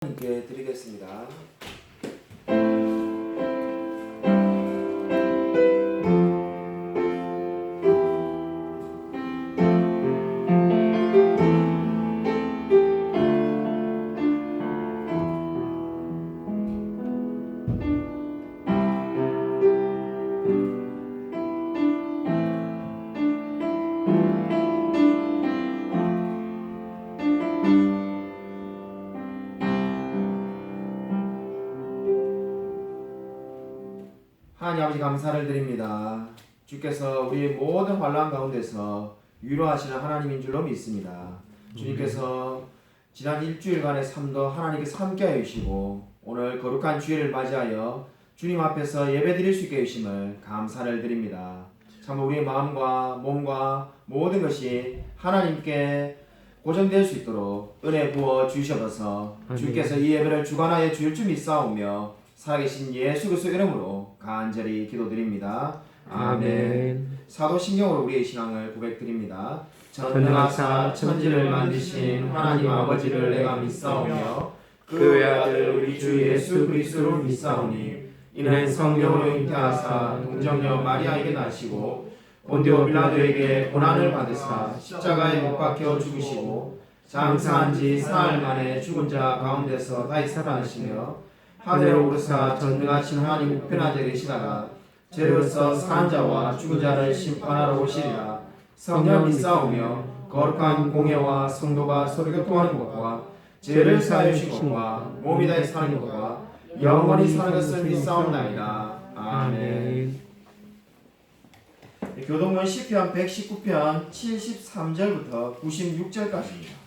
함께 드리겠습니다. 하나님 아버지 감사를 드립니다. 주께서 우리의 모든 환난 가운데서 위로하시는 하나님인 줄로 믿습니다. 주님께서 지난 일주일간의 삶도 하나님께서 함께하여 주시고 오늘 거룩한 주일을 맞이하여 주님 앞에서 예배드릴 수 있게 해주심을 감사를 드립니다. 참 우리의 마음과 몸과 모든 것이 하나님께 고정될 수 있도록 은혜 부어 주셔서 주께서 이 예배를 주관하여 주일 줄 믿사오며 살아계신 예수 그리스도 이름으로 간절히 기도드립니다. 아멘. 사도신경으로 우리의 신앙을 고백드립니다. 전능하사 천지를 만드신 하나님 아버지를 내가 믿사오며 그 외아들 우리 주 예수 그리스도를 믿사오니 이는 성령으로 잉태하사 동정녀 마리아에게 나시고 본디오 빌라도에게 고난을 받으사 십자가에 못 박혀 죽으시고 장사한 지 사흘 만에 죽은 자 가운데서 다시 살아나시며 하늘로 오르사 전능하신 하나님 우편하에 계시다가 죄로서 산 자와 죽은 자를 심판하러 오시리라. 성령 믿사오며 거룩한 공예와 성도가 서로 교통하는 것과 죄를 사하여 주신 것과 몸이 다해 사는 것과 영원히 사는 것을 믿사옵나이다. 아멘. 교동문 시편 119편 73절부터 96절까지입니다.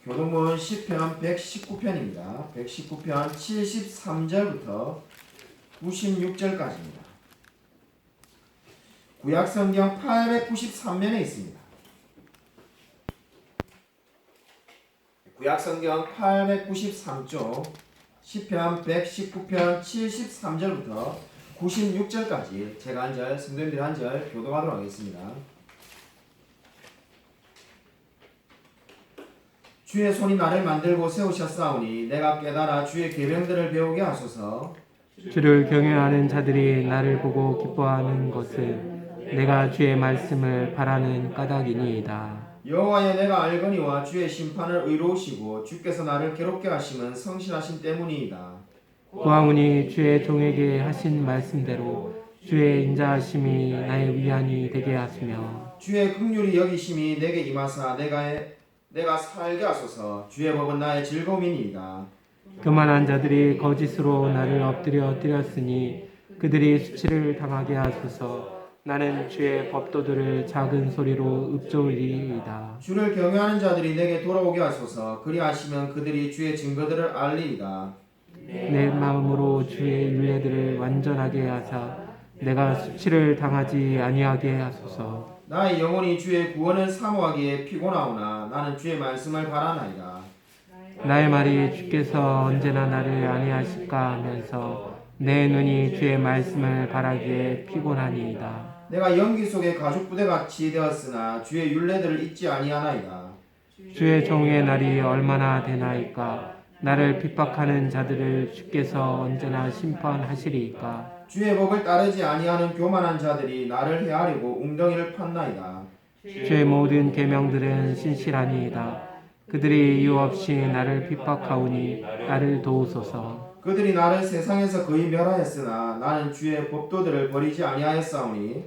교동문 시편 119편입니다. 119편 73절부터 96절까지입니다. 구약성경 893면에 있습니다. 구약성경 893쪽 시편 119편 73절부터 96절까지 제가 한 절, 성도님들이 한 절 교독하도록 하겠습니다. 주의 손이 나를 만들고 세우셨사오니 내가 깨달아 주의 계명들을 배우게 하소서. 주를 경외하는 자들이 나를 보고 기뻐하는 것은 내가 주의 말씀을 바라는 까닭이니이다. 여호와여 내가 알거니와 주의 심판을 의로우시고 주께서 나를 괴롭게 하심은 성실하신 때문이이다. 구하오니 주의 종에게 하신 말씀대로 주의 인자하심이 나의 위안이 되게 하시며 주의 긍휼이 여기심이 내게 임하사 내가 살게 하소서. 주의 법은 나의 즐거움이니이다. 교만한 자들이 거짓으로 나를 엎드려 뜨렸으니 그들이 수치를 당하게 하소서. 나는 주의 법도들을 작은 소리로 읊조리이다. 주를 경외하는 자들이 내게 돌아오게 하소서. 그리하시면 그들이 주의 증거들을 알리이다. 내 마음으로 주의 율례들을 완전하게 하사 내가 수치를 당하지 아니하게 하소서. 나의 영혼이 주의 구원을 사모하기에 피곤하오나 나는 주의 말씀을 바라나이다. 나의 말이 주께서 언제나 나를 안위하실까 하면서 내 눈이 주의 말씀을 바라기에 피곤하니이다. 내가 연기 속에 가죽부대같이 되었으나 주의 율례들을 잊지 아니하나이다. 주의 종의 날이 얼마나 되나이까. 나를 핍박하는 자들을 주께서 언제나 심판하시리이까. 주의 법을 따르지 아니하는 교만한 자들이 나를 해하려고 웅덩이를 팠나이다. 주의 모든 계명들은 신실하니이다. 그들이 이유 없이 나를 핍박하오니 나를 도우소서. 그들이 나를 세상에서 거의 멸하였으나 나는 주의 법도들을 버리지 아니하였사오니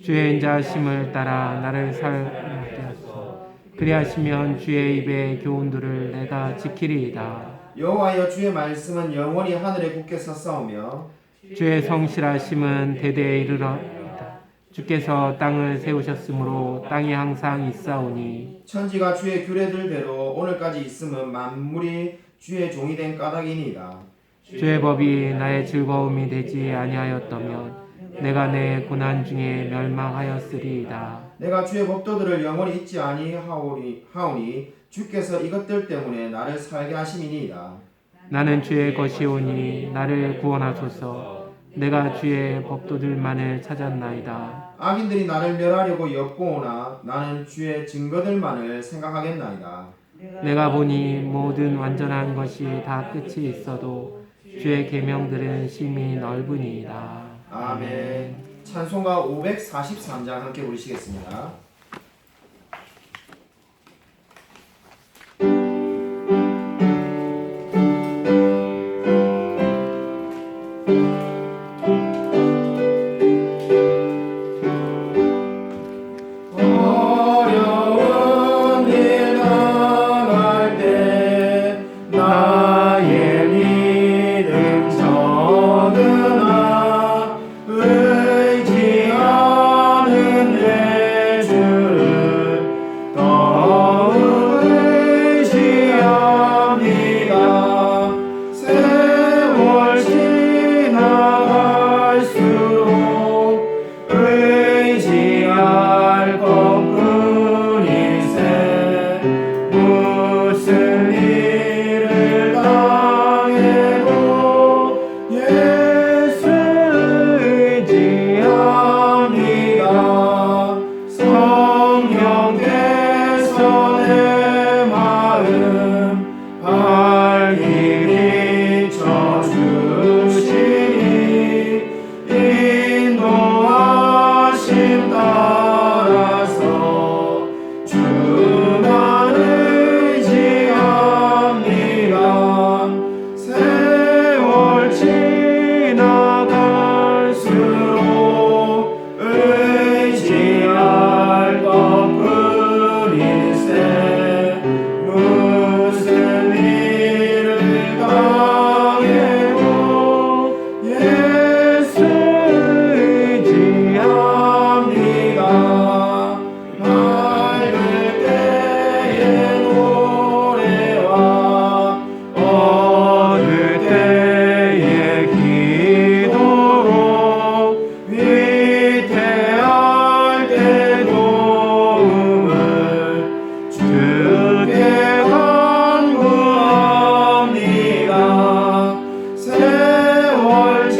주의 인자하심을 따라 나를 살게 하소서. 그리하시면 주의 입의 교훈들을 내가 지키리이다. 여호와여 주의 말씀은 영원히 하늘에 굳게 섰사오며 주의 성실하심은 대대에 이르러이다. 주께서 땅을 세우셨으므로 땅이 항상 있사오니 천지가 주의 규례들대로 오늘까지 있음은 만물이 주의 종이 된 까닭이니이다. 주의 법이 나의 즐거움이 되지 아니하였다면 내가 내 고난 중에 멸망하였으리이다. 내가 주의 법도들을 영원히 잊지 아니하오니 주께서 이것들 때문에 나를 살게 하심이니이다. 나는 주의 것이오니 나를 구원하소서. 내가 주의 법도들만을 찾았나이다. 악인들이 나를 멸하려고 엿보오나 나는 주의 증거들만을 생각하겠나이다. 내가 보니 모든 완전한 것이 다 끝이 있어도 주의 계명들은 심히 넓으니이다. 아멘. 찬송가 543장 함께 부르시겠습니다. 어려운 일 당할 때 나의 믿음 적으나 의지하는 내 주를 더욱 의지합니다. 세월 지나갈수록 의지할 것뿐일세. 무슨 일을 당해도 예수 의지합니다. 성령께서 내 마음 밝히 비춰주시니 인도하심 따라서 주만 의지합니다. 세월 지나갈수록 의지할 것뿐일세. 무슨 일을 당해도 예수 의지합니다. 밝을 때의 노래와 어느 때의 기도로 위태할 때 도움을 주께 간구합니다. 세월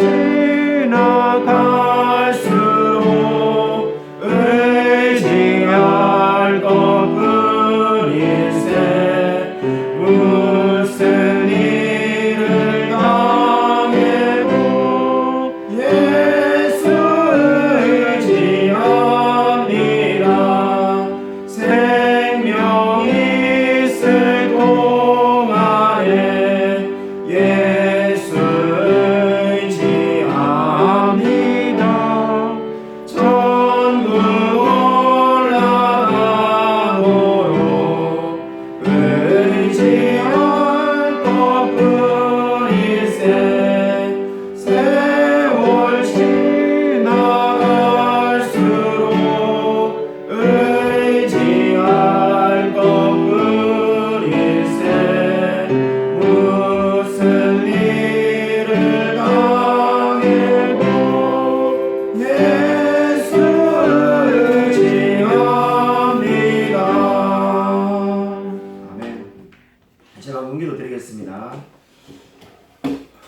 지나갈수록 의지할 것뿐일세. 무슨 일을 당해도 예수 의지합니다. 생명 있을 동안에 예수 의지합니다. 천국 올라가도록 의지할 것뿐일세. 세월 지나갈수록 의지할 것뿐일세. 무슨 일을 당해도 예수 의지합니다. 아멘. 제가 문기도 드리겠습니다.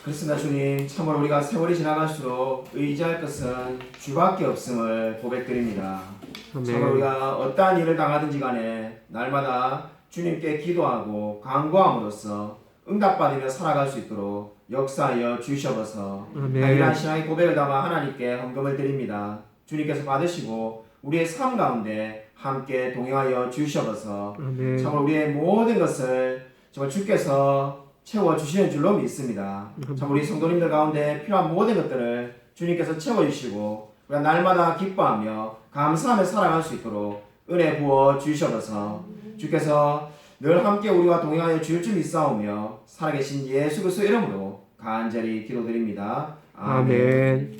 그렇습니다. 주님, 참으로 우리가 세월이 지나갈수록 의지할 것은 주밖에 없음을 고백드립니다. 참으로 아멘. 우리가 어떠한 일을 당하든지 간에 날마다 주님께 기도하고 간구함으로써 응답받으며 살아갈 수 있도록 역사하여 주시옵소서. 아멘. 당연한 신앙의 고백을 담아 하나님께 헌금을 드립니다. 주님께서 받으시고 우리의 삶 가운데 함께 동행하여 주시옵소서. 아멘. 참으로 우리의 모든 것을 정말 주께서 채워주시는 줄로 믿습니다. 참 우리 성도님들 가운데 필요한 모든 것들을 주님께서 채워주시고 우리가 날마다 기뻐하며 감사하며 살아갈 수 있도록 은혜 부어 주시옵소서. 주께서 늘 함께 우리와 동행하여 주실 줄 믿사오며 살아계신 예수 그리스도 이름으로 간절히 기도드립니다. 아멘.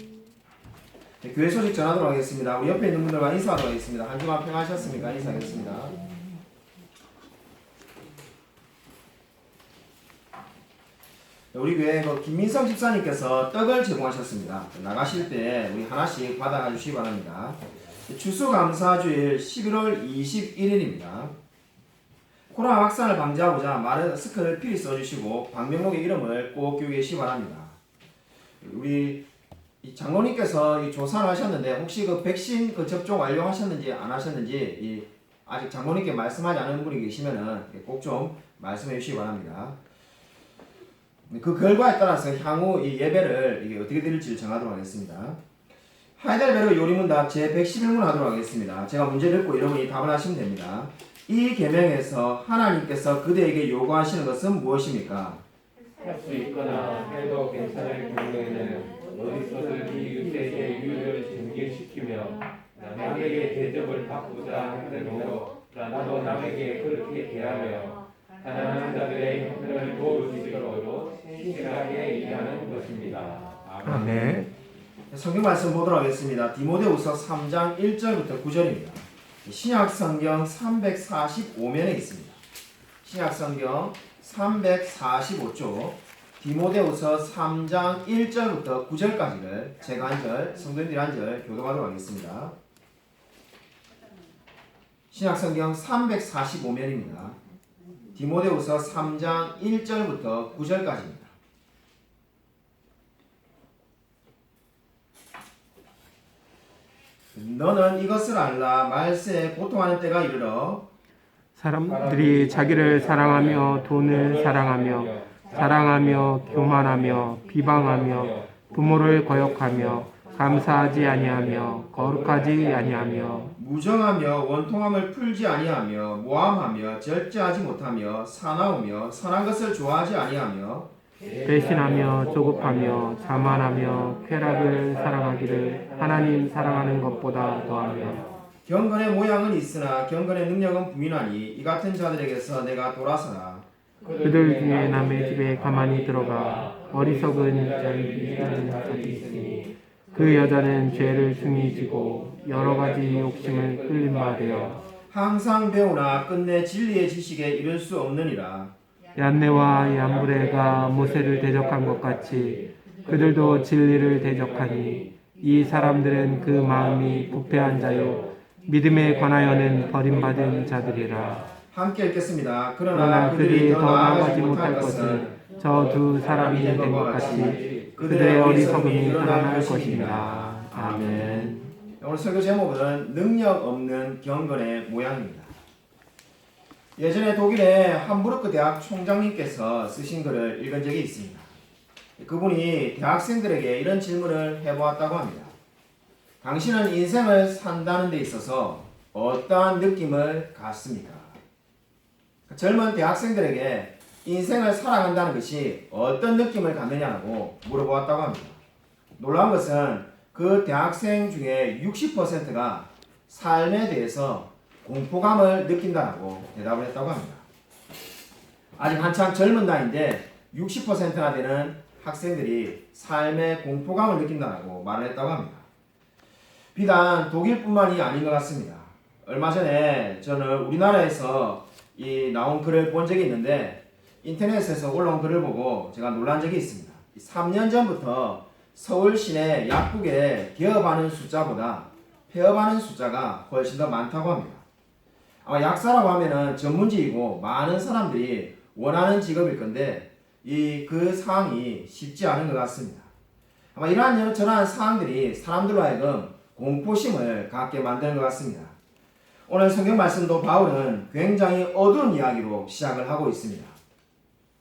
네, 교회 소식 전하도록 하겠습니다. 우리 옆에 있는 분들과 인사하도록 하겠습니다. 한 주간 평안하셨습니까? 인사하겠습니다. 우리 교회 김민성 집사님께서 떡을 제공하셨습니다. 나가실 때 우리 하나씩 받아가 주시기 바랍니다. 추수감사주일 11월 21일입니다. 코로나 확산을 방지하고자 마스크를 필히 써주시고 방명록의 이름을 꼭 기억해 주시기 바랍니다. 우리 이 장로님께서 이 조사를 하셨는데 혹시 그 백신 그 접종 완료하셨는지 안 하셨는지 아직 장로님께 말씀하지 않은 분이 계시면은 꼭 좀 말씀해 주시기 바랍니다. 그 결과에 따라서 향후 이 예배를 이게 어떻게 드릴지를 정하도록 하겠습니다. 하이델베르 요리문답 제 111문 하도록 하겠습니다. 제가 문제를 읽고 여러분이 답을 하시면 됩니다. 이 계명에서 하나님께서 그대에게 요구하시는 것은 무엇입니까? 할 수 있거나 해도 괜찮을 경우에는 어디서든 이 유대의 유를 증기시키며 남에게 대접을 바꾸자 하더라도 나도 남에게 그렇게 대하며 가난한 자들의 형편을 도울 수 있도록 신실하게 일하는 것입니다. 아멘. 성경 말씀 보도록 하겠습니다. 디모데후서 3장 1절부터 9절입니다. 신약 성경 345면에 있습니다. 신약 성경 345쪽 디모데후서 3장 1절부터 9절까지를 제가 한 절, 성도님들이 한 절 교독하도록 하겠습니다. 신약 성경 345면입니다. 디모데후서 3장 1절부터 9절까지입니다. 너는 이것을 알라. 말세에 고통하는 때가 이르러 사람들이 자기를 사랑하며 돈을 사랑하며 교만하며 비방하며 부모를 거역하며 감사하지 아니하며 거룩하지 아니하며 무정하며 원통함을 풀지 아니하며 모함하며 절제하지 못하며 사나우며 선한 것을 좋아하지 아니하며 배신하며 조급하며 자만하며 쾌락을 사랑하기를 하나님 사랑하는 것보다 더하며 경건의 모양은 있으나 경건의 능력은 부인하니 이 같은 자들에게서 내가 돌아서라. 그들 중에 남의 집에 가만히 들어가 어리석은 자를 이기는 자들이 있으니 그 여자는 죄를 중히 지고 여러 가지 욕심을 끌린 바 되어 항상 배우나 끝내 진리의 지식에 이를 수 없느니라. 얀네와 얀브레가 모세를 대적한 것 같이 그들도 진리를 대적하니 이 사람들은 그 마음이 부패한 자요 믿음에 관하여는 버림받은 자들이라. 함께 읽겠습니다. 그러나 그들이 더 나아가지 못할 것은 저 두 사람이 된 것 같이 그들의 어리석음이 드러날 것입니다. 아멘. 오늘 설교 제목은 능력 없는 경건의 모양입니다. 예전에 독일의 함부르크 대학 총장님께서 쓰신 글을 읽은 적이 있습니다. 그분이 대학생들에게 이런 질문을 해보았다고 합니다. 당신은 인생을 산다는 데 있어서 어떠한 느낌을 갖습니까? 젊은 대학생들에게 인생을 살아간다는 것이 어떤 느낌을 갖느냐고 물어보았다고 합니다. 놀라운 것은 그 대학생 중에 60%가 삶에 대해서 공포감을 느낀다고 대답을 했다고 합니다. 아직 한창 젊은 나이인데 60%나 되는 학생들이 삶의 공포감을 느낀다고 말을 했다고 합니다. 비단 독일뿐만이 아닌 것 같습니다. 얼마 전에 저는 우리나라에서 나온 글을 본 적이 있는데 인터넷에서 올라온 글을 보고 제가 놀란 적이 있습니다. 3년 전부터 서울 시내 약국에 개업하는 숫자보다 폐업하는 숫자가 훨씬 더 많다고 합니다. 아마 약사라고 하면은 전문직이고 많은 사람들이 원하는 직업일 건데 그 상황이 쉽지 않은 것 같습니다. 아마 이러한 저러한 상황들이 사람들로 하여금 공포심을 갖게 만드는 것 같습니다. 오늘 성경 말씀도 바울은 굉장히 어두운 이야기로 시작을 하고 있습니다.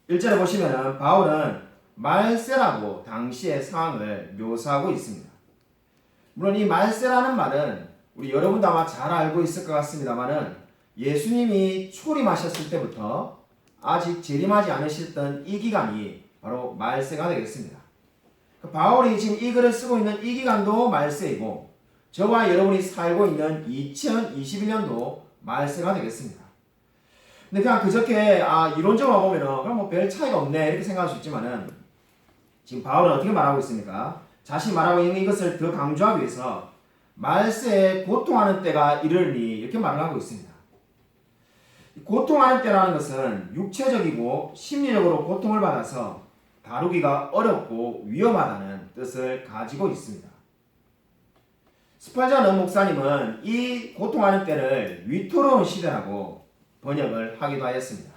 1절에 보시면은 바울은 말세라고 당시의 상황을 묘사하고 있습니다. 물론 이 말세라는 말은 우리 여러분도 아마 잘 알고 있을 것 같습니다만은 예수님이 초림하셨을 때부터 아직 재림하지 않으셨던 이 기간이 바로 말세가 되겠습니다. 바울이 지금 이 글을 쓰고 있는 이 기간도 말세이고 저와 여러분이 살고 있는 2021년도 말세가 되겠습니다. 근데 그냥 그저께 이론적으로 보면은 그럼 뭐 별 차이가 없네 이렇게 생각할 수 있지만은 지금 바울은 어떻게 말하고 있습니까? 자신이 말하고 있는 이것을 더 강조하기 위해서 말세에 고통하는 때가 이르니 이렇게 말을 하고 있습니다. 고통하는 때라는 것은 육체적이고 심리적으로 고통을 받아서 다루기가 어렵고 위험하다는 뜻을 가지고 있습니다. 스펄전 목사님은 이 고통하는 때를 위태로운 시대라고 번역을 하기도 하였습니다.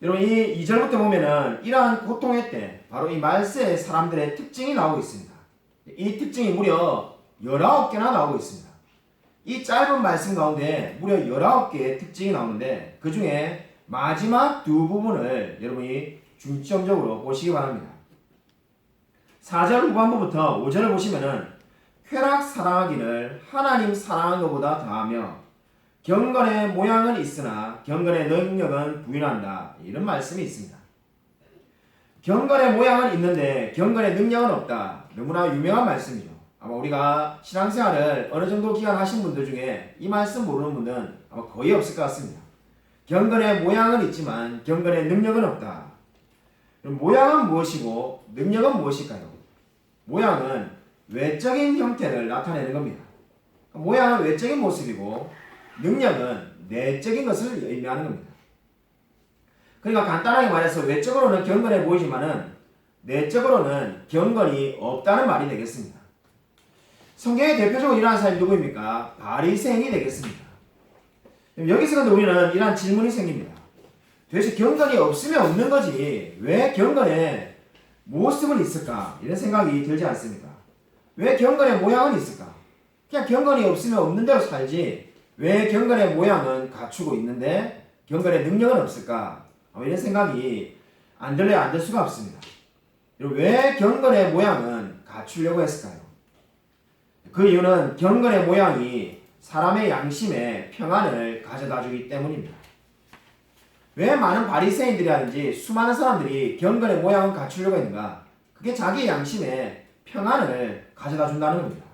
여러분 이 2절부터 보면은 이러한 고통의 때 바로 이 말세의 사람들의 특징이 나오고 있습니다. 이 특징이 무려 19개나 나오고 있습니다. 이 짧은 말씀 가운데 무려 19개의 특징이 나오는데 그 중에 마지막 두 부분을 여러분이 중점적으로 보시기 바랍니다. 4절 후반부부터 5절을 보시면은 쾌락 사랑하기를 하나님 사랑한 것보다 더하며 경건의 모양은 있으나 경건의 능력은 부인한다. 이런 말씀이 있습니다. 경건의 모양은 있는데 경건의 능력은 없다. 너무나 유명한 말씀이죠. 아마 우리가 신앙생활을 어느 정도 기간 하신 분들 중에 이 말씀 모르는 분은 아마 거의 없을 것 같습니다. 경건의 모양은 있지만 경건의 능력은 없다. 모양은 무엇이고 능력은 무엇일까요? 모양은 외적인 형태를 나타내는 겁니다. 모양은 외적인 모습이고 능력은 내적인 것을 의미하는 겁니다. 그러니까 간단하게 말해서 외적으로는 경건해 보이지만은 내적으로는 경건이 없다는 말이 되겠습니다. 성경에 대표적으로 일어나는 사람이 누구입니까? 바리새인이 되겠습니다. 여기서 근데 우리는 이러한 질문이 생깁니다. 도대체 경건이 없으면 없는 거지 왜 경건의 모습은 있을까? 이런 생각이 들지 않습니까? 왜 경건의 모양은 있을까? 그냥 경건이 없으면 없는 대로 살지 왜 경건의 모양은 갖추고 있는데 경건의 능력은 없을까? 이런 생각이 안 들려야 안 될 수가 없습니다. 왜 경건의 모양은 갖추려고 했을까요? 그 이유는 경건의 모양이 사람의 양심에 평안을 가져다 주기 때문입니다. 왜 많은 바리새인들이라든지 수많은 사람들이 경건의 모양을 갖추려고 했는가? 그게 자기 양심에 평안을 가져다 준다는 겁니다.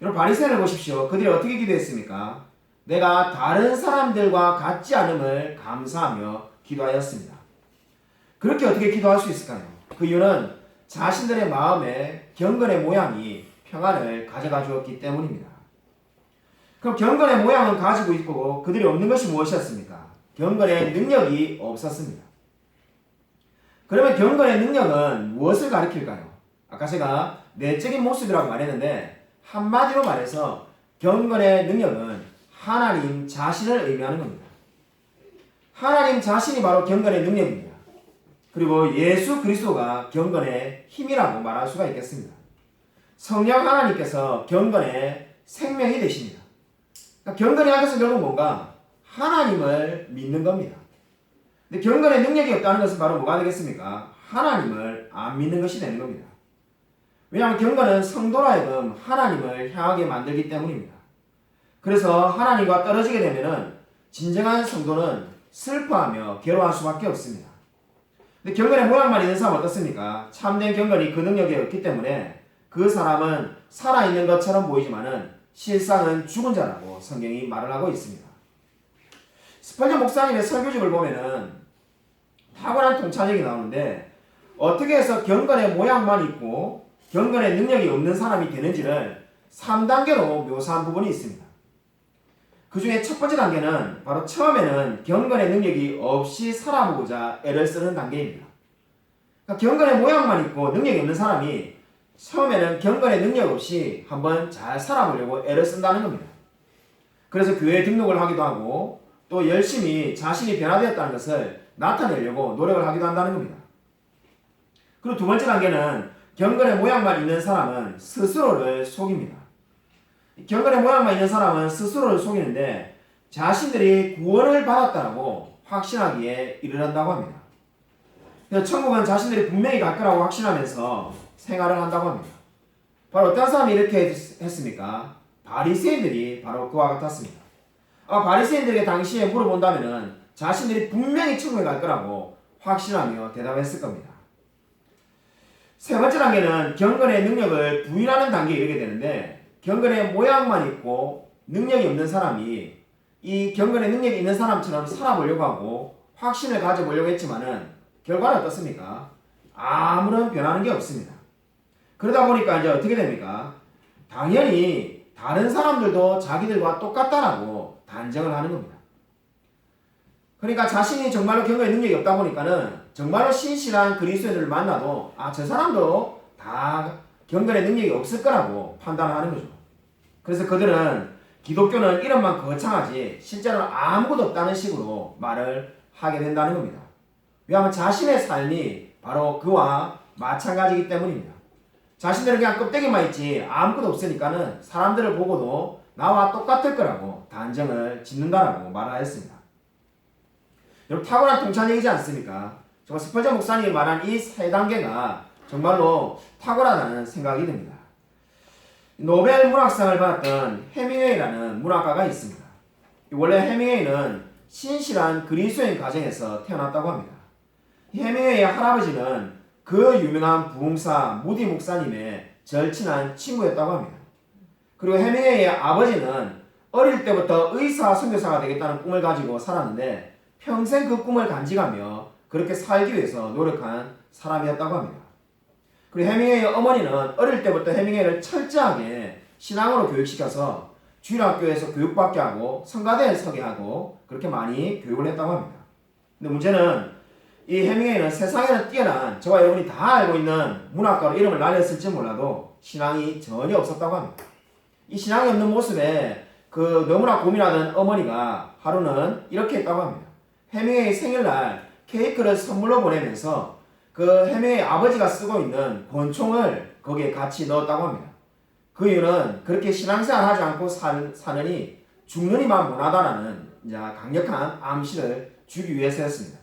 여러분 바리새인을 보십시오. 그들이 어떻게 기도했습니까? 내가 다른 사람들과 같지 않음을 감사하며 기도하였습니다. 그렇게 어떻게 기도할 수 있을까요? 그 이유는 자신들의 마음에 경건의 모양이 평안을 가져다 주었기 때문입니다. 그럼 경건의 모양은 가지고 있고 그들이 없는 것이 무엇이었습니까? 경건의 능력이 없었습니다. 그러면 경건의 능력은 무엇을 가리킬까요? 아까 제가 내적인 모습이라고 말했는데 한마디로 말해서 경건의 능력은 하나님 자신을 의미하는 겁니다. 하나님 자신이 바로 경건의 능력입니다. 그리고 예수 그리스도가 경건의 힘이라고 말할 수가 있겠습니다. 성령 하나님께서 경건의 생명이 되십니다. 그러니까 경건이라는 것은 결국 뭔가? 하나님을 믿는 겁니다. 근데 경건의 능력이 없다는 것은 바로 뭐가 되겠습니까? 하나님을 안 믿는 것이 되는 겁니다. 왜냐하면 경건은 성도로 하여금 하나님을 향하게 만들기 때문입니다. 그래서 하나님과 떨어지게 되면은 진정한 성도는 슬퍼하며 괴로워할 수밖에 없습니다. 근데 경건의 모양만 있는 사람은 어떻습니까? 참된 경건이 그 능력이 없기 때문에 그 사람은 살아있는 것처럼 보이지만은 실상은 죽은 자라고 성경이 말을 하고 있습니다. 스펄전 목사님의 설교집을 보면은 탁월한 통찰력이 나오는데 어떻게 해서 경건의 모양만 있고 경건의 능력이 없는 사람이 되는지를 3단계로 묘사한 부분이 있습니다. 그 중에 첫 번째 단계는 바로 처음에는 경건의 능력이 없이 살아보고자 애를 쓰는 단계입니다. 그러니까 경건의 모양만 있고 능력이 없는 사람이 처음에는 경건의 능력 없이 한번 잘 살아보려고 애를 쓴다는 겁니다. 그래서 교회에 등록을 하기도 하고 또 열심히 자신이 변화되었다는 것을 나타내려고 노력을 하기도 한다는 겁니다. 그리고 두 번째 단계는 경건의 모양만 있는 사람은 스스로를 속입니다. 경건의 모양만 있는 사람은 스스로를 속이는데 자신들이 구원을 받았다고 확신하기에 이르는다고 합니다. 그래서 천국은 자신들이 분명히 갈 거라고 확신하면서 생활을 한다고 합니다. 바로 어떤 사람이 이렇게 했습니까? 바리새인들이 바로 그와 같았습니다. 바리새인들에게 당시에 물어본다면은 자신들이 분명히 천국에 갈 거라고 확신하며 대답했을 겁니다. 세 번째 단계는 경건의 능력을 부인하는 단계에 이르게 되는데 경건의 모양만 있고 능력이 없는 사람이 이 경건의 능력이 있는 사람처럼 살아보려고 하고 확신을 가져보려고 했지만은 결과는 어떻습니까? 아무런 변하는 게 없습니다. 그러다 보니까 이제 어떻게 됩니까? 당연히 다른 사람들도 자기들과 똑같다라고 단정을 하는 겁니다. 그러니까 자신이 정말로 경건의 능력이 없다 보니까는 정말로 신실한 그리스도인들을 만나도 저 사람도 다 경건의 능력이 없을 거라고 판단하는 거죠. 그래서 그들은 기독교는 이름만 거창하지 실제로는 아무것도 없다는 식으로 말을 하게 된다는 겁니다. 왜냐하면 자신의 삶이 바로 그와 마찬가지이기 때문입니다. 자신들은 그냥 껍데기만 있지 아무것도 없으니까는 사람들을 보고도 나와 똑같을 거라고 단정을 짓는다라고 말하였습니다. 여러분 탁월한 통찰력이지 않습니까? 정말 스펄전 목사님이 말한 이 세 단계가 정말로 탁월하다는 생각이 듭니다. 노벨 문학상을 받았던 해밍웨이라는 문학가가 있습니다. 원래 해밍웨이는 신실한 그리스도인 가정에서 태어났다고 합니다. 해밍웨이의 할아버지는 그 유명한 부흥사 무디 목사님의 절친한 친구였다고 합니다. 그리고 해밍웨이의 아버지는 어릴 때부터 의사 선교사가 되겠다는 꿈을 가지고 살았는데 평생 그 꿈을 간직하며 그렇게 살기 위해서 노력한 사람이었다고 합니다. 그리고 해밍웨이의 어머니는 어릴 때부터 해밍웨이를 철저하게 신앙으로 교육시켜서 주일학교에서 교육받게 하고 성가대에 서게 하고 그렇게 많이 교육을 했다고 합니다. 근데 문제는 이 해밍웨이는 세상에는 뛰어난 저와 여러분이 다 알고 있는 문학가로 이름을 날렸을지 몰라도 신앙이 전혀 없었다고 합니다. 이 신앙이 없는 모습에 그 너무나 고민하던 어머니가 하루는 이렇게 했다고 합니다. 해밍웨이 생일날 케이크를 선물로 보내면서 그 해밍웨이 아버지가 쓰고 있는 권총을 거기에 같이 넣었다고 합니다. 그 이유는 그렇게 신앙생활 하지 않고 사느니 죽느니만 못하다라는 강력한 암시를 주기 위해서였습니다.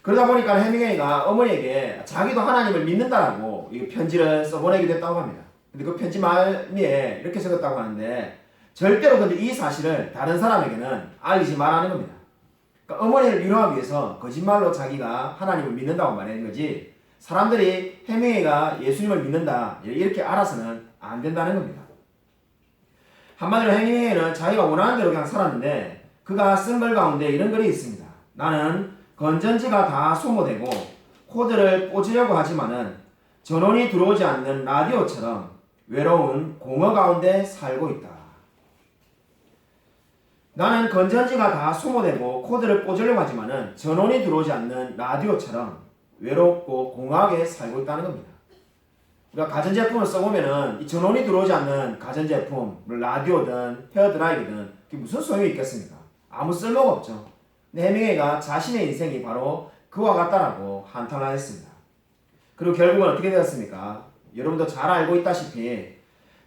그러다 보니까 해밍웨이가 어머니에게 자기도 하나님을 믿는다라고 편지를 써보내기도 했다고 합니다. 근데 그 편지 말미에 이렇게 적었다고 하는데 절대로 근데 이 사실을 다른 사람에게는 알리지 말라는 겁니다. 그러니까 어머니를 위로하기 위해서 거짓말로 자기가 하나님을 믿는다고 말하는 거지 사람들이 해밍웨이가 예수님을 믿는다 이렇게 알아서는 안 된다는 겁니다. 한마디로 해밍웨이는 자기가 원하는 대로 그냥 살았는데 그가 쓴 글 가운데 이런 글이 있습니다. 나는 건전지가 다 소모되고 코드를 꽂으려고 하지만은 전원이 들어오지 않는 라디오처럼 외로운 공허 가운데 살고 있다. 나는 건전지가 다 소모되고 코드를 꽂으려고 하지만은 전원이 들어오지 않는 라디오처럼 외롭고 공허하게 살고 있다는 겁니다. 우리가 가전제품을 써보면은 이 전원이 들어오지 않는 가전제품, 라디오든 헤어드라이기든 그게 무슨 소용이 있겠습니까? 아무 쓸모가 없죠. 근데 해밍웨이가 자신의 인생이 바로 그와 같다라고 한탄하였습니다. 그리고 결국은 어떻게 되었습니까? 여러분도 잘 알고 있다시피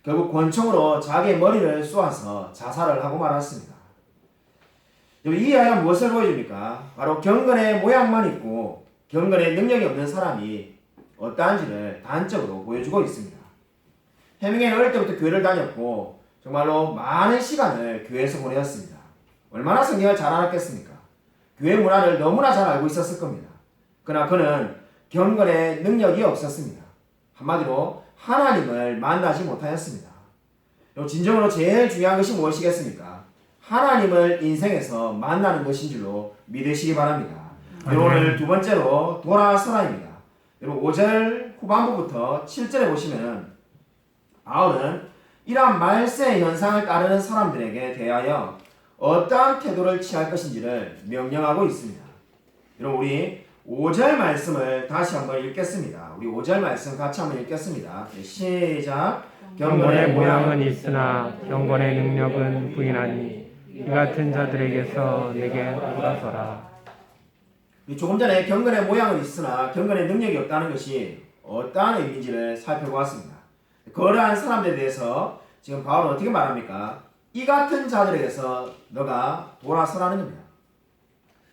결국 권총으로 자기의 머리를 쏘아서 자살을 하고 말았습니다. 이 아이가 무엇을 보여줍니까? 바로 경건의 모양만 있고 경건의 능력이 없는 사람이 어떠한지를 단적으로 보여주고 있습니다. 해밍웨이는 어릴 때부터 교회를 다녔고 정말로 많은 시간을 교회에서 보내었습니다. 얼마나 성경을 잘 알았겠습니까? 교회 문화를 너무나 잘 알고 있었을 겁니다. 그러나 그는 경건의 능력이 없었습니다. 한마디로 하나님을 만나지 못하였습니다. 진정으로 제일 중요한 것이 무엇이겠습니까? 하나님을 인생에서 만나는 것인 줄로 믿으시기 바랍니다. 오늘 두 번째로 돌아서라입니다. 여러분 5절 후반부부터 7절에 보시면 바울은 이러한 말세의 현상을 따르는 사람들에게 대하여 어떠한 태도를 취할 것인지를 명령하고 있습니다. 여러분 우리 5절 말씀을 다시 한번 읽겠습니다. 우리 5절 말씀 같이 한번 읽겠습니다. 시작. 경건의 모양은 있으나 경건의 능력은 부인하니 이 같은 자들에게서 내게 돌아서라. 조금 전에 경건의 모양은 있으나 경건의 능력이 없다는 것이 어떠한 의미인지를 살펴보았습니다. 그러한 사람들에 대해서 지금 바울은 어떻게 말합니까? 이 같은 자들에게서 너가 돌아서라는 겁니다.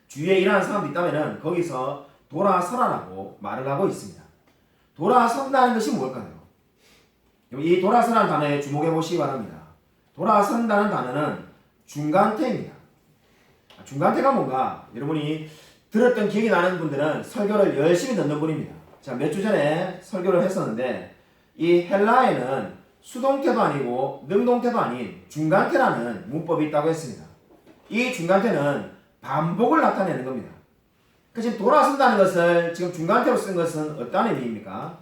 주위에 이러한 사람도 있다면 거기서 돌아서라라고 말을 하고 있습니다. 돌아선다는 것이 뭘까요? 이 돌아서라는 단어에 주목해 보시기 바랍니다. 돌아선다는 단어는 중간태입니다. 중간태가 뭔가 여러분이 들었던 기억이 나는 분들은 설교를 열심히 듣는 분입니다. 자, 몇 주 전에 설교를 했었는데 이 헬라에는 수동태도 아니고 능동태도 아닌 중간태라는 문법이 있다고 했습니다. 이 중간태는 반복을 나타내는 겁니다. 지금 돌아선다는 것을 지금 중간태로 쓴 것은 어떤 의미입니까?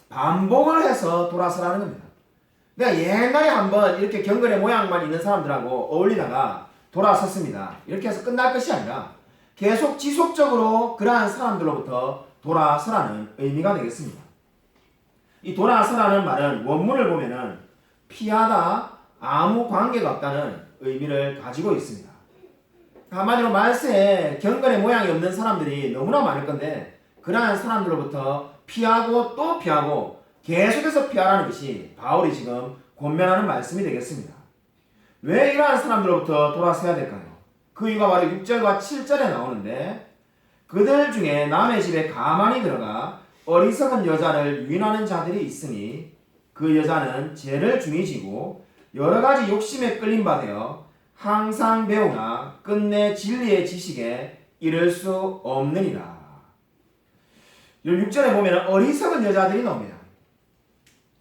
반복을 해서 돌아서라는 겁니다. 내가 옛날에 한번 이렇게 경건의 모양만 있는 사람들하고 어울리다가 돌아섰습니다. 이렇게 해서 끝날 것이 아니라 계속 지속적으로 그러한 사람들로부터 돌아서라는 의미가 되겠습니다. 이 돌아서라는 말은 원문을 보면은 피하다, 아무 관계가 없다는 의미를 가지고 있습니다. 한마디로 말세에 경건의 모양이 없는 사람들이 너무나 많을 건데 그러한 사람들로부터 피하고 또 피하고 계속해서 피하라는 것이 바울이 지금 권면하는 말씀이 되겠습니다. 왜 이러한 사람들로부터 돌아서야 될까요? 그 이유가 바로 6절과 7절에 나오는데 그들 중에 남의 집에 가만히 들어가 어리석은 여자를 유인하는 자들이 있으니 그 여자는 죄를 중히 지고 여러 가지 욕심에 끌림 받아 항상 배우나 끝내 진리의 지식에 이를 수 없느니라. 6절에 보면 어리석은 여자들이 나옵니다.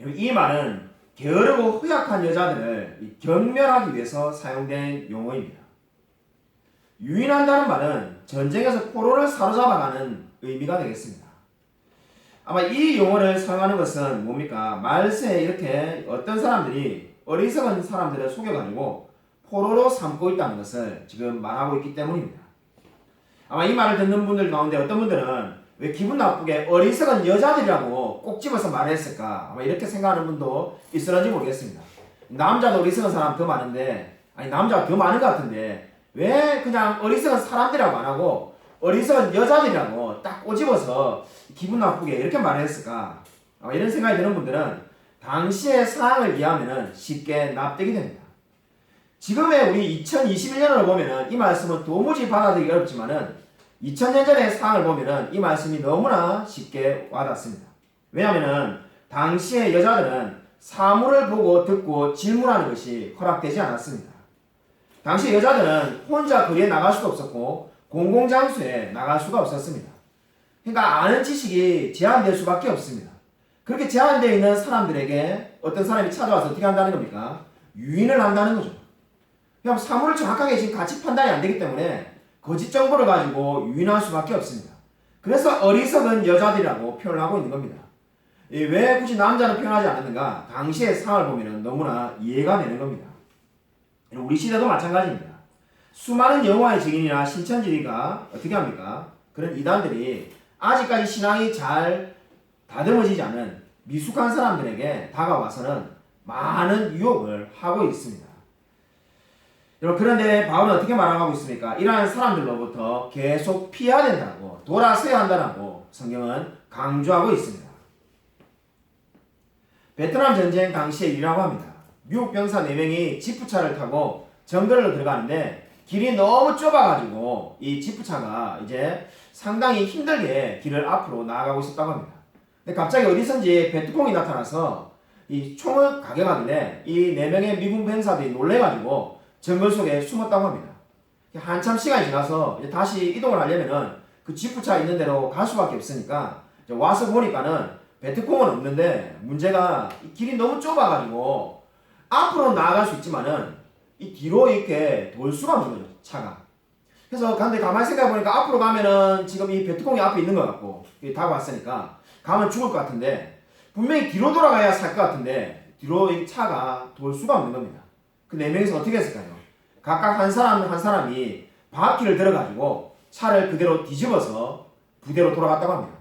이 말은 게으르고 허약한 여자들을 경멸하기 위해서 사용된 용어입니다. 유인한다는 말은 전쟁에서 포로를 사로잡아가는 의미가 되겠습니다. 아마 이 용어를 사용하는 것은 뭡니까? 말세에 이렇게 어떤 사람들이 어리석은 사람들을 속여가지고 포로로 삼고 있다는 것을 지금 말하고 있기 때문입니다. 아마 이 말을 듣는 분들 가운데 어떤 분들은 왜 기분 나쁘게 어리석은 여자들이라고 꼭 집어서 말했을까? 아마 이렇게 생각하는 분도 있을런지 모르겠습니다. 남자도 어리석은 사람 더 많은데, 아니 남자가 더 많은 것 같은데 왜 그냥 어리석은 사람들이라고 안 하고 어리석은 여자들이라고 딱 꼬집어서 기분 나쁘게 이렇게 말했을까? 아마 이런 생각이 드는 분들은 당시의 상황을 이해하면 쉽게 납득이 됩니다. 지금의 우리 2021년으로 보면은 이 말씀은 도무지 받아들이기 어렵지만은 2000년 전의 상황을 보면은 이 말씀이 너무나 쉽게 와닿습니다. 왜냐하면은 당시의 여자들은 사물을 보고 듣고 질문하는 것이 허락되지 않았습니다. 당시 여자들은 혼자 거리에 나갈 수도 없었고 공공장소에 나갈 수가 없었습니다. 그러니까 아는 지식이 제한될 수밖에 없습니다. 그렇게 제한되어 있는 사람들에게 어떤 사람이 찾아와서 어떻게 한다는 겁니까? 유인을 한다는 거죠. 그냥 사물을 정확하게 지금 가치 판단이 안 되기 때문에 거짓 정보를 가지고 유인할 수밖에 없습니다. 그래서 어리석은 여자들이라고 표현을 하고 있는 겁니다. 왜 굳이 남자는 표현하지 않았는가? 당시의 상황을 보면 너무나 이해가 되는 겁니다. 우리 시대도 마찬가지입니다. 수많은 여호와의 증인이나 신천지가 어떻게 합니까? 그런 이단들이 아직까지 신앙이 잘 다듬어지지 않은 미숙한 사람들에게 다가와서는 많은 유혹을 하고 있습니다. 여러분, 그런데 바울은 어떻게 말하고 있습니까? 이러한 사람들로부터 계속 피해야 된다고, 돌아서야 한다고 성경은 강조하고 있습니다. 베트남 전쟁 당시의 일이라고 합니다. 미국 병사 4명이 지프차를 타고 정글로 들어가는데 길이 너무 좁아가지고 이 지프차가 이제 상당히 힘들게 길을 앞으로 나아가고 있었다고 합니다. 근데 갑자기 어디선지 베트콩이 나타나서 이 총을 가격하길래 이 4명의 미군 병사들이 놀래가지고 정글 속에 숨었다고 합니다. 한참 시간이 지나서 이제 다시 이동을 하려면은 그 지프차 있는 데로 갈 수밖에 없으니까 와서 보니까는 베트콩은 없는데 문제가 이 길이 너무 좁아가지고 앞으로 나아갈 수 있지만은 이 뒤로 이렇게 돌 수가 없는 거죠, 차가. 그래서 근데 가만히 생각해보니까 앞으로 가면은 지금 이 베트콩이 앞에 있는 것 같고 다가왔으니까 가면 죽을 것 같은데 분명히 뒤로 돌아가야 살 것 같은데 뒤로 이 차가 돌 수가 없는 겁니다. 그 4명이서 어떻게 했을까요? 각각 한 사람이 바퀴를 들어가지고 차를 그대로 뒤집어서 부대로 돌아갔다고 합니다.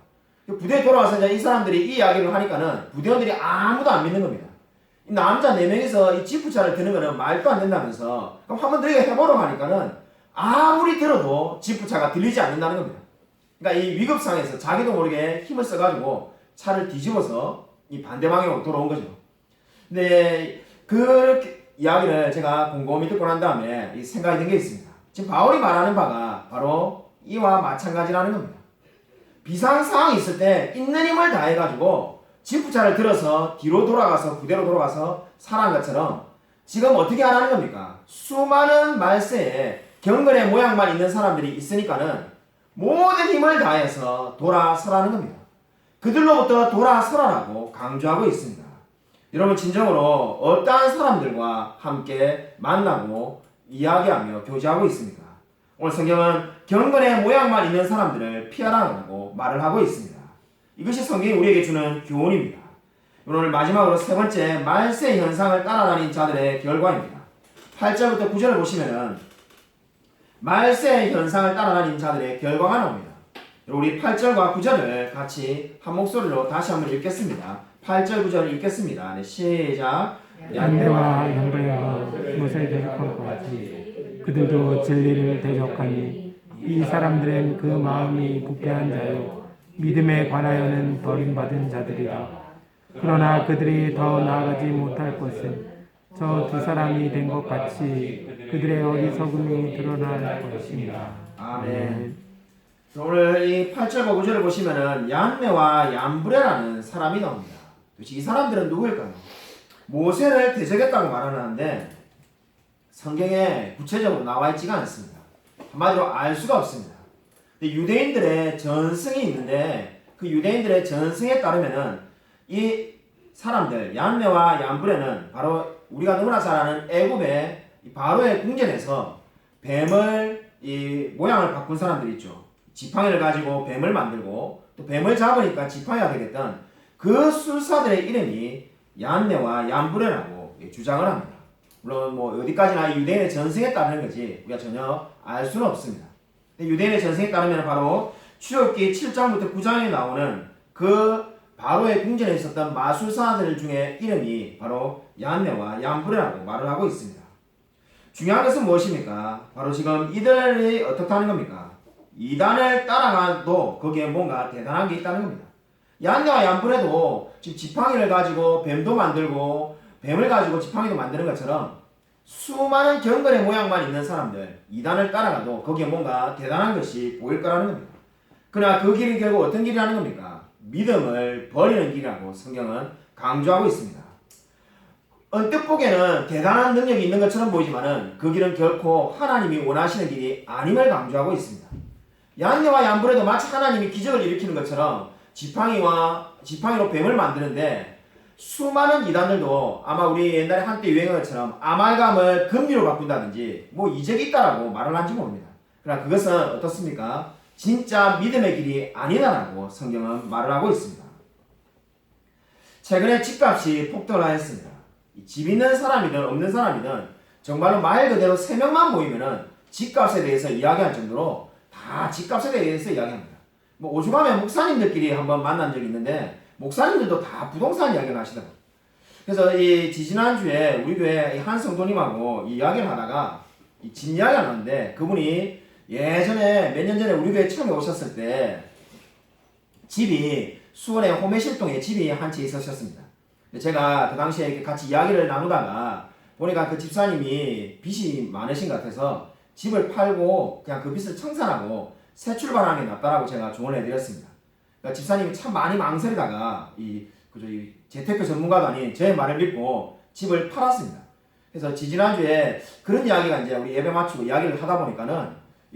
부대에 돌아와서 이제 이 사람들이 이 이야기를 하니까는 부대원들이 아무도 안 믿는 겁니다. 이 남자 4명이서 이 지프차를 드는 거는 말도 안 된다면서 그럼 한번 너희가 해보라고 하니까는 아무리 들어도 지프차가 들리지 않는다는 겁니다. 그러니까 이 위급상에서 자기도 모르게 힘을 써가지고 차를 뒤집어서 이 반대 방향으로 돌아온 거죠. 근데 그렇게 이야기를 제가 곰곰이 듣고 난 다음에 이 생각이 든 게 있습니다. 지금 바울이 말하는 바가 바로 이와 마찬가지라는 겁니다. 비상 상황이 있을 때 있는 힘을 다해가지고 지프차를 들어서 뒤로 돌아가서 부대로 돌아가서 살아난 것처럼 지금 어떻게 하라는 겁니까? 수많은 말세에 경건의 모양만 있는 사람들이 있으니까는 모든 힘을 다해서 돌아서라는 겁니다. 그들로부터 돌아서라고 강조하고 있습니다. 여러분, 진정으로 어떠한 사람들과 함께 만나고 이야기하며 교제하고 있습니까? 오늘 성경은 경건의 모양만 있는 사람들을 피하라고 말을 하고 있습니다. 이것이 성경이 우리에게 주는 교훈입니다. 오늘 마지막으로 세 번째, 말세 현상을 따라다닌 자들의 결과입니다. 8절부터 9절을 보시면은 말세 현상을 따라다닌 자들의 결과가 나옵니다. 우리 8절과 9절을 같이 한 목소리로 다시 한번 읽겠습니다. 8절 9절을 읽겠습니다. 네, 시작. 양대와 형제와 못을 대적한 것 같이 그들도 진리를 대적하니 이 사람들은 그 마음이 부패한 자요 믿음에 관하여는 버림받은 자들이라. 그러나 그들이 더 나아가지 못할 것은 저 두 사람이 된 것 같이 그들의 어리석음이 드러날 것입니다. 아멘. 오늘 이 8절과 9절을 보시면은 얀네와 얀브레라는 사람이 나옵니다. 도대체 이 사람들은 누구일까요? 모세를 대적했다고 말하는데 성경에 구체적으로 나와 있지가 않습니다. 한마디로 알 수가 없습니다. 근데 유대인들의 전승이 있는데 그 유대인들의 전승에 따르면은 이 사람들 얀네와 얀브레는 바로 우리가 너무나 잘 아는 애굽의 바로의 궁전에서 뱀을 이 모양을 바꾼 사람들이 있죠. 지팡이를 가지고 뱀을 만들고 또 뱀을 잡으니까 지팡이가 되겠던 그 술사들의 이름이 얀네와 얀브레라고 주장을 합니다. 물론 뭐 어디까지나 유대인의 전승에 따르는 거지 우리가 전혀 알 수는 없습니다. 유대인의 전승에 따르면 바로 출애굽기 7장부터 9장에 나오는 그 바로의 궁전에 있었던 마술사들 중에 이름이 바로 얀네와 얀브레라고 말을 하고 있습니다. 중요한 것은 무엇입니까? 바로 지금 이들이 어떻게 하는 겁니까? 이단을 따라가도 거기에 뭔가 대단한 게 있다는 겁니다. 얀네와 얀브레도 지금 지팡이를 가지고 뱀도 만들고 뱀을 가지고 지팡이도 만드는 것처럼 수많은 경건의 모양만 있는 사람들 이단을 따라가도 거기에 뭔가 대단한 것이 보일 거라는 겁니다. 그러나 그 길이 결국 어떤 길이라는 겁니까? 믿음을 버리는 길이라고 성경은 강조하고 있습니다. 언뜻 보기에는 대단한 능력이 있는 것처럼 보이지만은 그 길은 결코 하나님이 원하시는 길이 아님을 강조하고 있습니다. 얀네와 얀브레도 마치 하나님이 기적을 일으키는 것처럼 지팡이로 뱀을 만드는데 수많은 이단들도 아마 우리 옛날에 한때 유행한 것처럼 아말감을 금리로 바꾼다든지 뭐 이적이 있다라고 말을 한지 모릅니다. 그러나 그것은 어떻습니까? 진짜 믿음의 길이 아니다라고 성경은 말을 하고 있습니다. 최근에 집값이 폭등을 하였습니다. 집 있는 사람이든 없는 사람이든 정말로 말 그대로 3명만 모이면은 집값에 대해서 이야기할 정도로 다 집값에 대해서 이야기합니다. 뭐 오죽하면 목사님들끼리 한번 만난 적이 있는데 목사님들도 다 부동산 이야기를 하시더라고요. 그래서 이 지지난주에 우리 교회 한 성도님하고 이야기를 하다가 집 이야기가 나왔는데 그분이 예전에 몇 년 전에 우리 교회 처음에 오셨을 때 집이 수원의 호매실동에 집이 한 채 있으셨습니다. 제가 그 당시에 이렇게 같이 이야기를 나누다가 보니까 그 집사님이 빚이 많으신 것 같아서 집을 팔고 그냥 그 빚을 청산하고 새 출발하는 게 낫다라고 제가 조언을 해드렸습니다. 그러니까 집사님이 참 많이 망설이다가 이 재테크 전문가도 아닌 제 말을 믿고 집을 팔았습니다. 그래서 지지난주에 그런 이야기가 이제 우리 예배 마치고 이야기를 하다 보니까는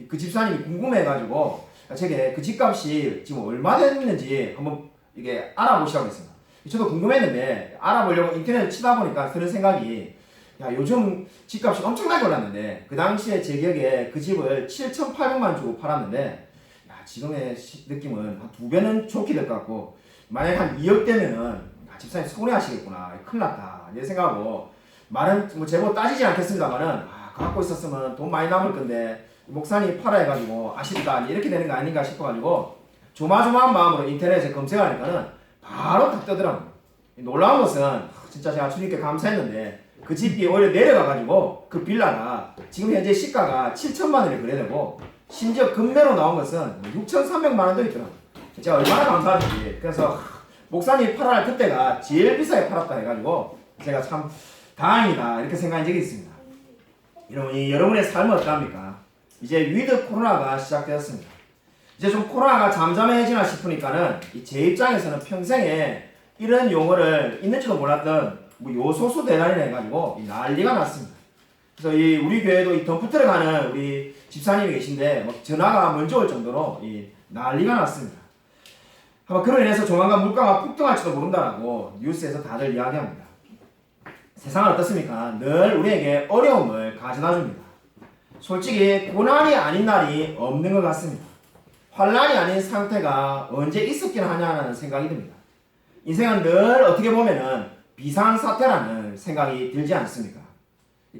그 집사님이 궁금해가지고 제게 그 집값이 지금 얼마 됐는지 한번 이게 알아보시라고 했습니다. 저도 궁금했는데 알아보려고 인터넷을 치다 보니까 드는 생각이 야 요즘 집값이 엄청나게 올랐는데 그 당시에 제 기억에 그 집을 7,800만 주고 팔았는데 야 지금의 느낌은 한 2배는 좋게 될 것 같고 만약 한 2억 되면은 집사님 서운해하시겠구나 큰일 났다 이런 생각하고 말은 뭐 제법 따지지 않겠습니다만은 갖고 있었으면 돈 많이 남을 건데 목사님이 팔아 해가지고 아쉽다 이렇게 되는 거 아닌가 싶어가지고 조마조마한 마음으로 인터넷에 검색하니까는 바로 딱 뜨더라고요. 놀라운 것은 진짜 제가 주님께 감사했는데 그 집이 오히려 내려가가지고 그 빌라가 지금 현재 시가가 7천만 원에 거래되고 심지어 금매로 나온 것은 6,300만 원도 있더라고요. 제가 얼마나 감사한지. 그래서 목사님이 팔아할 그때가 제일 비싸게 팔았다 해가지고 제가 참 다행이다 이렇게 생각한 적이 있습니다. 여러분의 삶은 어떠합니까? 이제 위드 코로나가 시작되었습니다. 이제 좀 코로나가 잠잠해지나 싶으니까는 제 입장에서는 평생에 이런 용어를 있는지도 몰랐던 뭐 요소수 대란이라 해가지고 난리가 났습니다. 그래서 우리 교회도 이 덤프트를 가는 우리 집사님이 계신데 뭐 전화가 먼저 올 정도로 난리가 났습니다. 아마 그로 인해서 조만간 물가가 폭등할지도 모른다라고 뉴스에서 다들 이야기합니다. 세상은 어떻습니까? 늘 우리에게 어려움을 가져다 줍니다. 솔직히 고난이 아닌 날이 없는 것 같습니다. 환난이 아닌 상태가 언제 있었긴 하냐는 생각이 듭니다. 인생은 늘 어떻게 보면은 비상사태라는 생각이 들지 않습니까?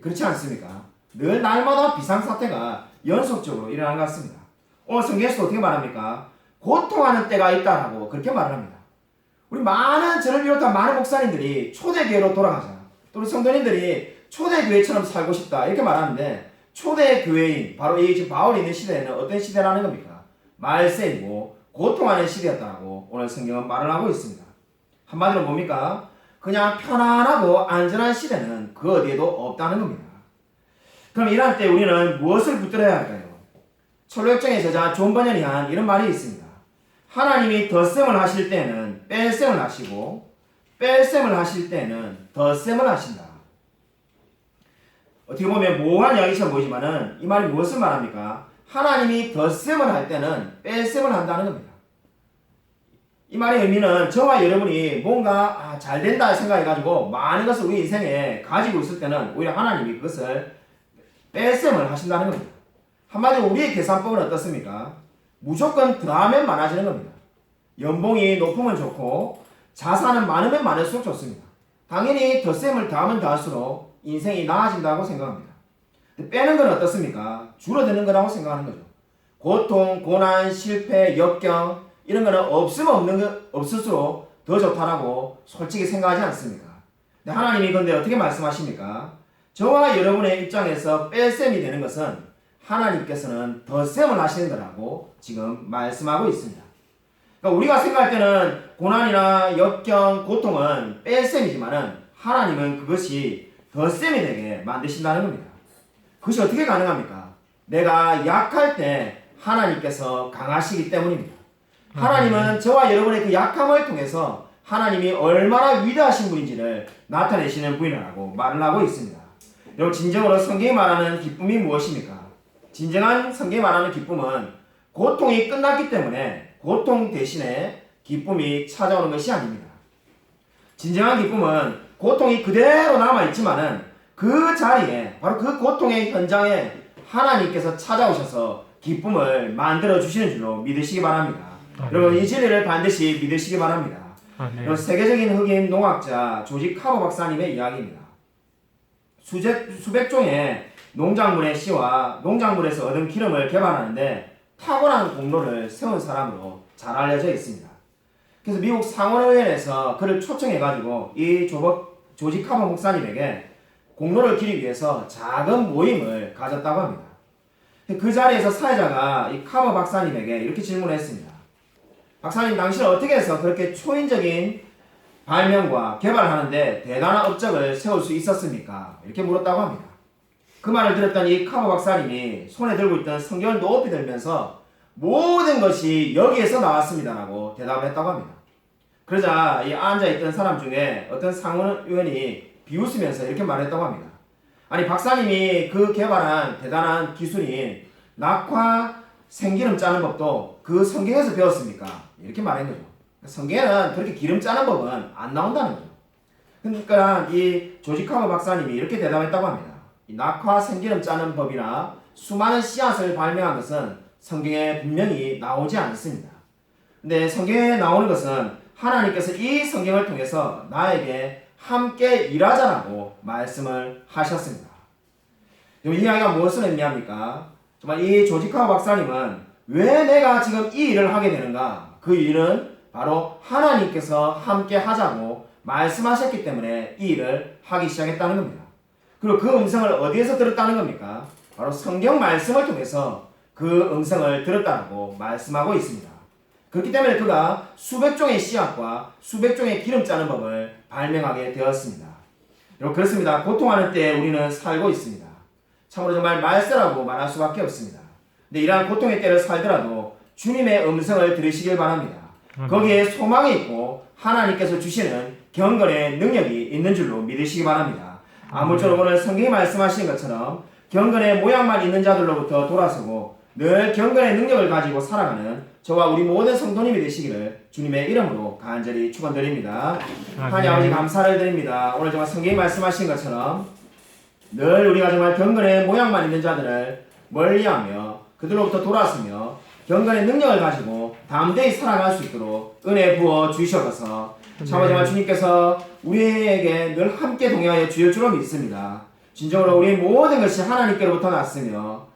그렇지 않습니까? 늘 날마다 비상사태가 연속적으로 일어나는 것 같습니다. 오늘 성경에서 어떻게 말합니까? 고통하는 때가 있다라고 그렇게 말을 합니다. 우리 저를 비롯한 많은 목사님들이 초대교회로 돌아가자. 또 우리 성도님들이 초대교회처럼 살고 싶다 이렇게 말하는데 초대교회인 바로 이 지금 바울이 있는 시대에는 어떤 시대라는 겁니까? 말세이고 고통하는 시대였다고 오늘 성경은 말을 하고 있습니다. 한마디로 뭡니까? 그냥 편안하고 안전한 시대는 그 어디에도 없다는 겁니다. 그럼 이럴 때 우리는 무엇을 붙들어야 할까요? 철로역정의 저자 존 버년이 한 이런 말이 있습니다. 하나님이 덧셈을 하실 때는 뺄셈을 하시고 뺄셈을 하실 때는 덧셈을 하신다. 어떻게 보면 모호한 이야기처럼 보이지만은 이 말이 무엇을 말합니까? 하나님이 덧셈을 할 때는 뺄셈을 한다는 겁니다. 이 말의 의미는 저와 여러분이 뭔가 잘 된다 생각해가지고 많은 것을 우리 인생에 가지고 있을 때는 오히려 하나님이 그것을 뺄셈을 하신다는 겁니다. 한마디로 우리의 계산법은 어떻습니까? 무조건 더하면 많아지는 겁니다. 연봉이 높으면 좋고 자산은 많으면 많을수록 좋습니다. 당연히 덧셈을 더하면 더할수록 인생이 나아진다고 생각합니다. 빼는 건 어떻습니까? 줄어드는 거라고 생각하는 거죠. 고통, 고난, 실패, 역경 이런 거는 없을수록 더 좋다라고 솔직히 생각하지 않습니까? 근데 하나님이 근데 어떻게 말씀하십니까? 저와 여러분의 입장에서 뺄셈이 되는 것은 하나님께서는 덧셈을 하시는 거라고 지금 말씀하고 있습니다. 그러니까 우리가 생각할 때는 고난이나 역경, 고통은 뺄셈이지만은 하나님은 그것이 덧셈이 되게 만드신다는 겁니다. 그것이 어떻게 가능합니까? 내가 약할 때 하나님께서 강하시기 때문입니다. 하나님은 저와 여러분의 그 약함을 통해서 하나님이 얼마나 위대하신 분인지를 나타내시는 분이라고 말을 하고 있습니다. 여러분 진정으로 성경이 말하는 기쁨이 무엇입니까? 진정한 성경이 말하는 기쁨은 고통이 끝났기 때문에 고통 대신에 기쁨이 찾아오는 것이 아닙니다. 진정한 기쁨은 고통이 그대로 남아있지만은 그 자리에 바로 그 고통의 현장에 하나님께서 찾아오셔서 기쁨을 만들어 주시는 줄로 믿으시기 바랍니다. 여러분 이 진리를 반드시 믿으시기 바랍니다. 여러분 세계적인 흑인 농학자 조지 카버 박사님의 이야기입니다. 수백 종의 농작물의 씨와 농작물에서 얻은 기름을 개발하는데 탁월한 공로를 세운 사람으로 잘 알려져 있습니다. 그래서 미국 상원의회에서 그를 초청해가지고 이 조지 카버 목사님에게 공로를 기리기 위해서 작은 모임을 가졌다고 합니다. 그 자리에서 사회자가 이 카버 박사님에게 이렇게 질문했습니다. 박사님 당신은 어떻게 해서 그렇게 초인적인 발명과 개발을 하는데 대단한 업적을 세울 수 있었습니까? 이렇게 물었다고 합니다. 그 말을 들었던 이 카버 박사님이 손에 들고 있던 성경을 높이 들면서 모든 것이 여기에서 나왔습니다라고 대답을 했다고 합니다. 그러자 이 앉아있던 사람 중에 어떤 상원의원이 비웃으면서 이렇게 말했다고 합니다. 아니 박사님이 그 개발한 대단한 기술인 낙화 생기름 짜는 법도 그 성경에서 배웠습니까? 이렇게 말한 거죠. 성경에는 그렇게 기름 짜는 법은 안 나온다는 거죠. 그러니까 이 조지 카버 박사님이 이렇게 대답했다고 합니다. 이 낙화 생기름 짜는 법이나 수많은 씨앗을 발명한 것은 성경에 분명히 나오지 않습니다. 근데 성경에 나오는 것은 하나님께서 이 성경을 통해서 나에게 함께 일하자라고 말씀을 하셨습니다. 이 이야기가 무엇을 의미합니까? 정말 이 조지 카버 박사님은 왜 내가 지금 이 일을 하게 되는가? 그 일은 바로 하나님께서 함께 하자고 말씀하셨기 때문에 이 일을 하기 시작했다는 겁니다. 그리고 그 음성을 어디에서 들었다는 겁니까? 바로 성경 말씀을 통해서 그 음성을 들었다고 말씀하고 있습니다. 그렇기 때문에 그가 수백 종의 씨앗과 수백 종의 기름 짜는 법을 발명하게 되었습니다. 여러분 그렇습니다. 고통하는 때 우리는 살고 있습니다. 참으로 정말 말세라고 말할 수밖에 없습니다. 근데 이러한 고통의 때를 살더라도 주님의 음성을 들으시길 바랍니다. 거기에 소망이 있고 하나님께서 주시는 경건의 능력이 있는 줄로 믿으시기 바랍니다. 아무쪼록 오늘 성경이 말씀하신 것처럼 경건의 모양만 있는 자들로부터 돌아서고 늘 경건의 능력을 가지고 살아가는 저와 우리 모든 성도님이 되시기를 주님의 이름으로 간절히 축원드립니다. 하나님 아버지 감사를 드립니다. 오늘 정말 성경이 말씀하신 것처럼 늘 우리가 정말 경건의 모양만 있는 자들을 멀리하며 그들로부터 돌아서며 경건의 능력을 가지고 담대히 살아갈 수 있도록 은혜 부어 주시옵소서. 정말 주님께서 우리에게 늘 함께 동행하여 주실 줄로 믿습니다. 진정으로 우리의 모든 것이 하나님께로부터 났으며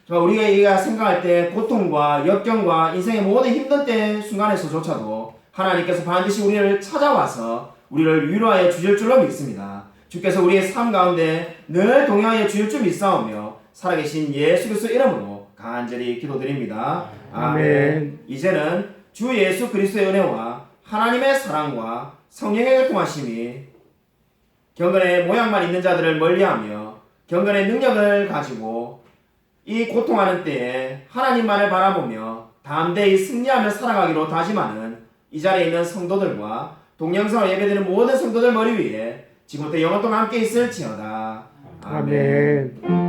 정말 우리가 생각할 때 고통과 역경과 인생의 모든 힘든 때 순간에서조차도 하나님께서 반드시 우리를 찾아와서 우리를 위로하여 주실 줄로 믿습니다. 주께서 우리의 삶 가운데 늘 동행하여 주실 줄 믿사오며 살아계신 예수 그리스도 이름으로 간절히 기도드립니다. 아멘. 이제는 주 예수 그리스도의 은혜와 하나님의 사랑과 성령의 교통하심이 경건의 모양만 있는 자들을 멀리하며 경건의 능력을 가지고 이 고통하는 때에 하나님만을 바라보며 담대히 승리하며 살아가기로 다짐하는 이 자리에 있는 성도들과 동영상으로 예배드리는 모든 성도들 머리 위에 지금부터 영원 동안 함께 있을지어다. 아멘.